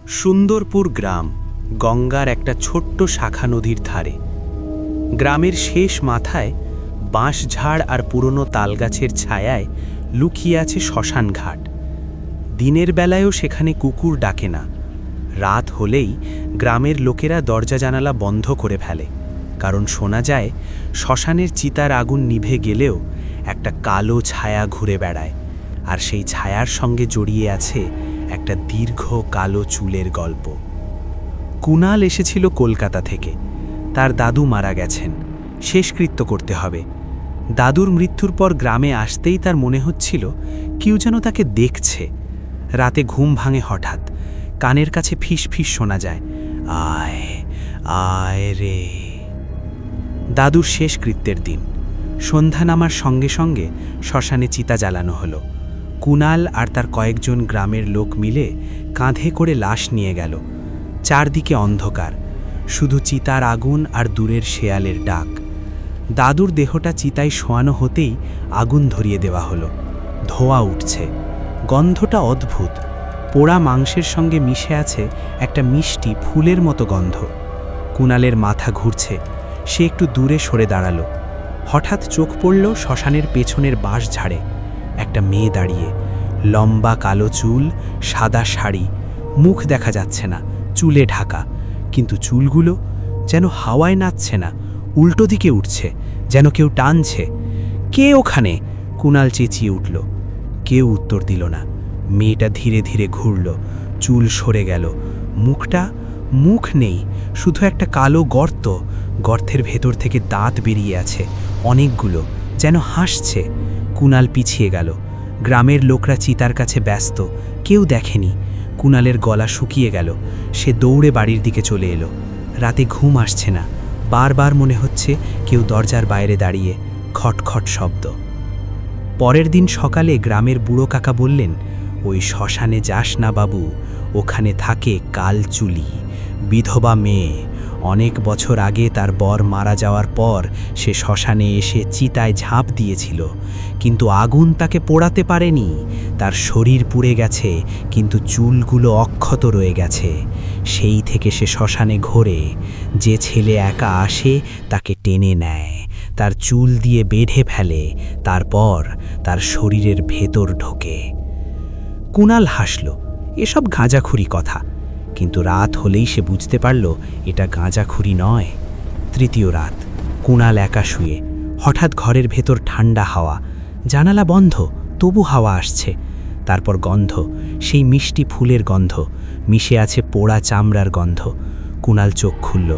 সুন্দরপুর গ্রাম গঙ্গার একটা ছোট্ট শাখা নদীর ধারে। গ্রামের শেষ মাথায় বাঁশঝাড় আর পুরনো তালগাছের ছায়ায় লুকিয়ে আছে শ্মশান ঘাট। দিনের বেলায়ও সেখানে কুকুর ডাকে না। রাত হলেই গ্রামের লোকেরা দরজা জানালা বন্ধ করে ফেলে, কারণ শোনা যায় শ্মশানের চিতার আগুন নিভে গেলেও একটা কালো ছায়া ঘুরে বেড়ায়, আর সেই ছায়ার সঙ্গে জড়িয়ে আছে একটা দীর্ঘ কালো চুলের গল্প। কুণাল এসেছিল কলকাতা থেকে। তার দাদু মারা গেছেন, শেষকৃত্য করতে হবে। দাদুর মৃত্যুর পর গ্রামে আসতেই তার মনে হচ্ছিল কেউ যেন তাকে দেখছে। রাতে ঘুম ভাঙে হঠাৎ, কানের কাছে ফিস ফিস শোনা যায়, আয় আয় রে। দাদুর শেষকৃত্যের দিন সন্ধ্যা নামার সঙ্গে সঙ্গে শ্মশানে চিতা জ্বালানো হলো। কুণাল আর তার কয়েকজন গ্রামের লোক মিলে কাঁধে করে লাশ নিয়ে গেল। চারদিকে অন্ধকার, শুধু চিতার আগুন আর দূরের শেয়ালের ডাক। দাদুর দেহটা চিতায় শোয়ানো হতেই আগুন ধরিয়ে দেওয়া হলো। ধোঁয়া উঠছে, গন্ধটা অদ্ভুত। পোড়া মাংসের সঙ্গে মিশে আছে একটা মিষ্টি ফুলের মতো গন্ধ। কুণালের মাথা ঘুরছে, সে একটু দূরে সরে দাঁড়ালো। হঠাৎ চোখ পড়ল শ্মশানের পেছনের বাঁশঝাড়ে। একটা মেয়ে দাঁড়িয়ে, লম্বা কালো চুল, সাদা শাড়ি, মুখ দেখা যাচ্ছে না, চুলে ঢাকা, কিন্তু চুলগুলো যেন হাওয়ায় নাচছে না, উল্টো দিকে উঠছে, যেন কেউ টানছে। কে ওখানে? কুণাল চেঁচিয়ে উঠল। কেউ উত্তর দিল না। মেয়েটা ধীরে ধীরে ঘুরল, চুল সরে গেল, মুখ নেই, শুধু একটা কালো গর্ত। গর্তের ভেতর থেকে দাঁত বেরিয়ে আছে অনেকগুলো, যেন হাসছে। কুণাল পিছিয়ে গেল। গ্রামের লোকরা চিতার কাছে ব্যস্ত, কেউ দেখেনি। কুণালের গলা শুকিয়ে গেল, সে দৌড়ে বাড়ির দিকে চলে এলো। রাতে ঘুম আসছে না, বারবার মনে হচ্ছে কেউ দরজার বাইরে দাঁড়িয়ে, খটখট শব্দ। পরের দিন সকালে গ্রামের বুড়ো কাকা বললেন, ওই শ্মশানে যাস না বাবু, ওখানে থাকে কালচুলি, বিধবা মেয়ে। অনেক বছর আগে তার বর মারা যাওয়ার পর সে শ্মশানে এসে চিতায় ঝাঁপ দিয়েছিল, কিন্তু আগুন তাকে পোড়াতে পারেনি। তার শরীর পুড়ে গেছে, কিন্তু চুলগুলো অক্ষত রয়ে গেছে। সেই থেকে সে শ্মশানে ঘোরে। যে ছেলে একা আসে তাকে টেনে নেয়, তার চুল দিয়ে বেঁধে ফেলে, তারপর তার শরীরের ভেতর ঢোকে। কুণাল হাসল, এসব গাঁজাখুরি কথা। কিন্তু রাত হলেই সে বুঝতে পারল এটা গাঁজাখুরি নয়। তৃতীয় রাত, কুণাল একা শুয়ে। হঠাৎ ঘরের ভেতর ঠান্ডা হাওয়া, জানালা বন্ধ, তবু হাওয়া আসছে। তারপর গন্ধ, সেই মিষ্টি ফুলের গন্ধ, মিশে আছে পোড়া চামড়ার গন্ধ। কুণাল চোখ খুলল।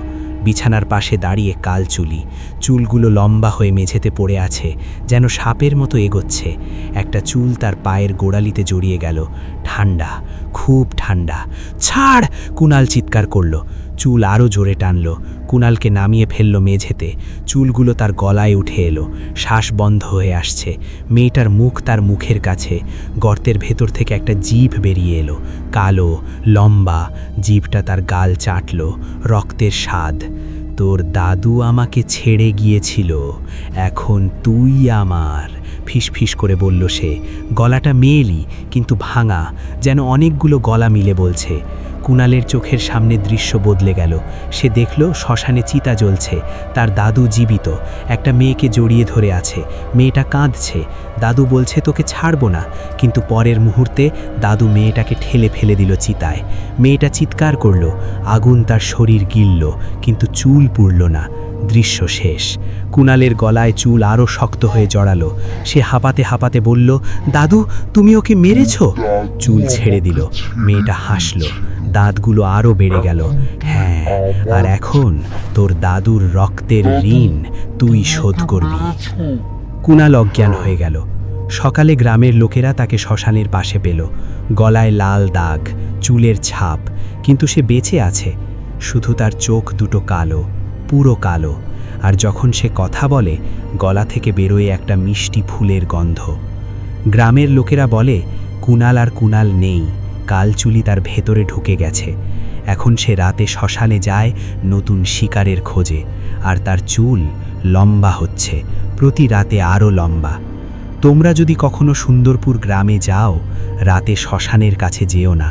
বিছানার পাশে দাঁড়িয়ে কালচুলি, চুলগুলো লম্বা হয়ে মেঝেতে পড়ে আছে, যেন সাপের মতো এগোচ্ছে। একটা চুল তার পায়ের গোড়ালিতে জড়িয়ে গেল। ঠান্ডা, খুব ঠান্ডা। ছাড়! কুণাল চিৎকার করল। চুল আরও জোরে টানল, কুণালকে নামিয়ে ফেলল মেঝেতে। চুলগুলো তার গলায় উঠে এলো, শ্বাস বন্ধ হয়ে আসছে। মেয়েটার মুখ তার মুখের কাছে। গর্তের ভেতর থেকে একটা জিভ বেরিয়ে এলো, কালো, লম্বা। জিভটা তার গাল চাটল, রক্তের স্বাদ। তোর দাদু আমাকে ছেড়ে গিয়েছিল, এখন তুই আমার, ফিসফিস করে বলল সে। গলাটা মেয়েলি, কিন্তু ভাঙা, যেন অনেকগুলো গলা মিলে বলছে। কুণালের চোখের সামনে দৃশ্য বদলে গেল। সে দেখল শ্মশানে চিতা জ্বলছে, তার দাদু জীবিত, একটা মেয়েকে জড়িয়ে ধরে আছে। মেয়েটা কাঁদছে, দাদু বলছে তোকে ছাড়বো না, কিন্তু পরের মুহূর্তে দাদু মেয়েটাকে ঠেলে ফেলে দিল চিতায়। মেয়েটা চিৎকার করল, আগুন তার শরীর গিলল, কিন্তু চুল পুড়ল না। দৃশ্য শেষ। কুণালের গলায় চুল আরও শক্ত হয়ে জড়ালো। সে হাঁপাতে হাঁপাতে বলল, দাদু তুমি ওকে মেরেছ? চুল ছেড়ে দিল। মেয়েটা হাসল, দাঁতগুলো আরও বেড়ে গেল। হ্যাঁ, আর এখন তোর দাদুর রক্তের ঋণ তুই শোধ করবি। কুণাল অজ্ঞান হয়ে গেল। সকালে গ্রামের লোকেরা তাকে শ্মশানের পাশে পেল। গলায় লাল দাগ, চুলের ছাপ, কিন্তু সে বেঁচে আছে। শুধু তার চোখ দুটো কালো, পুরো কালো। আর যখন সে কথা বলে, গলা থেকে বেরোয় একটা মিষ্টি ফুলের গন্ধ। গ্রামের লোকেরা বলে কুণাল আর কুণাল নেই, কালচুলি তার ভেতরে ঢুকে গেছে। এখন সে রাতে শ্মশানে যায় নতুন শিকারের খোঁজে, আর তার চুল লম্বা হচ্ছে, প্রতি রাতে আরও লম্বা। তোমরা যদি কখনো সুন্দরপুর গ্রামে যাও, রাতে শ্মশানের কাছে যেও না,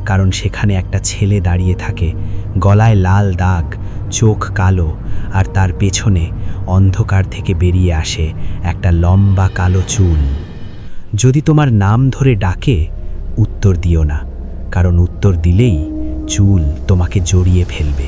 কারণ সেখানে একটা ছেলে দাঁড়িয়ে থাকে, গলায় লাল দাগ, চোখ কালো, আর তার পেছনে অন্ধকার থেকে বেরিয়ে আসে একটা লম্বা কালো চুল। যদি তোমার নাম ধরে ডাকে, উত্তর দিও না, কারণ উত্তর দিলেই চুল তোমাকে জড়িয়ে ফেলবে।